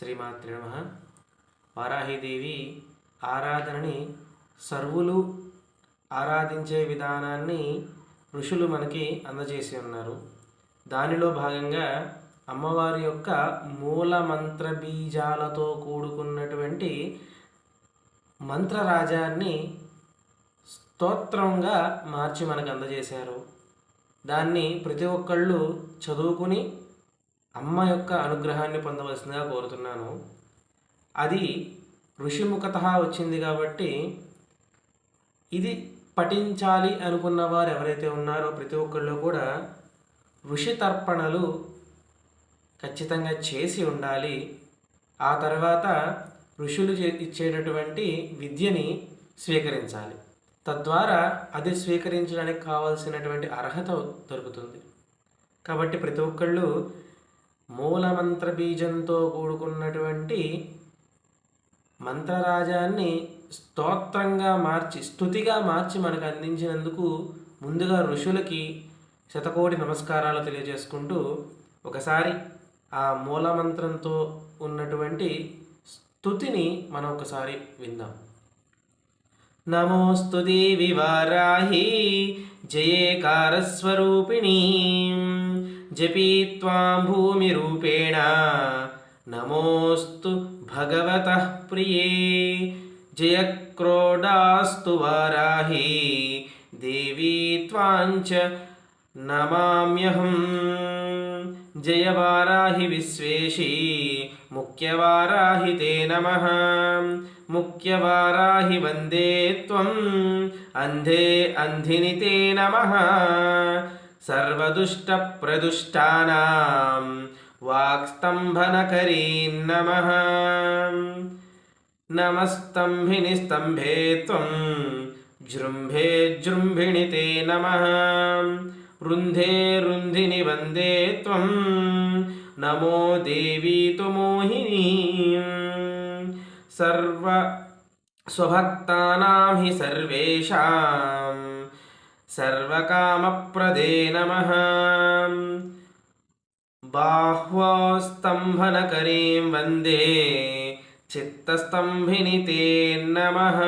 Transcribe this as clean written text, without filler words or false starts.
శ్రీమాత్రే నమః. వారాహిదేవి ఆరాధనని సర్వులు ఆరాధించే విధానాన్ని ఋషులు మనకి అందజేసి ఉన్నారు. దానిలో భాగంగా అమ్మవారి యొక్క మూల మంత్ర బీజాలతో కూడుకున్నటువంటి మంత్రరాజాన్ని స్తోత్రంగా మార్చి మనకు అందజేశారు. దాన్ని ప్రతి ఒక్కళ్ళు చదువుకుని అమ్మ యొక్క అనుగ్రహాన్ని పొందవలసిందిగా కోరుతున్నాను. అది ఋషిముఖతః వచ్చింది కాబట్టి ఇది పఠించాలి అనుకున్న వారు ఎవరైతే ఉన్నారో ప్రతి ఒక్కళ్ళు కూడా ఋషి తర్పణలు ఖచ్చితంగా చేసి ఉండాలి. ఆ తర్వాత ఋషులు ఇచ్చేటటువంటి విద్యని స్వీకరించాలి. తద్వారా అది స్వీకరించడానికి కావాల్సినటువంటి అర్హత దొరుకుతుంది. కాబట్టి ప్రతి ఒక్కళ్ళు మూలమంత్ర బీజంతో కూడుకున్నటువంటి మంత్రరాజాన్ని స్తోత్రంగా మార్చి స్తుతిగా మార్చి మనకు అందించినందుకు ముందుగా ఋషులకి శతకోటి నమస్కారాలు తెలియజేసుకుంటూ ఒకసారి ఆ మూలమంత్రంతో ఉన్నటువంటి స్తుతిని మనం ఒకసారి విందాం. నమోస్తు దేవి వారాహి జయేకారస్వరూపిణీ జపీత్వాం భూమిరూపేణ నమోస్తు భగవతః ప్రియే జయక్రోడాస్తు వారాహి దేవీ త్వాంచ నమామ్యహం. జయ వారాహి విశ్వేశీ ముఖ్యవారాహి తే నమః. ముఖ్యవారాహి వందే త్వం అంధే అంధిని తే నమః. సర్వదుష్టప్రదుష్టానాం వాక్స్తంభనకరీ నమః. నమస్తంభిని స్తంభే త్వం జృంభే జృంభిణి తే నమః. రుంధే రుంధిని వందే త్వం నమో దేవీ తు మోహినీ. సర్వ స్వభక్తానాం హి సర్వేషాం సర్వకామప్రదే నమః. బాహ్వస్తంభనకరీం వందే చిత్తస్తంభిని తే నమః.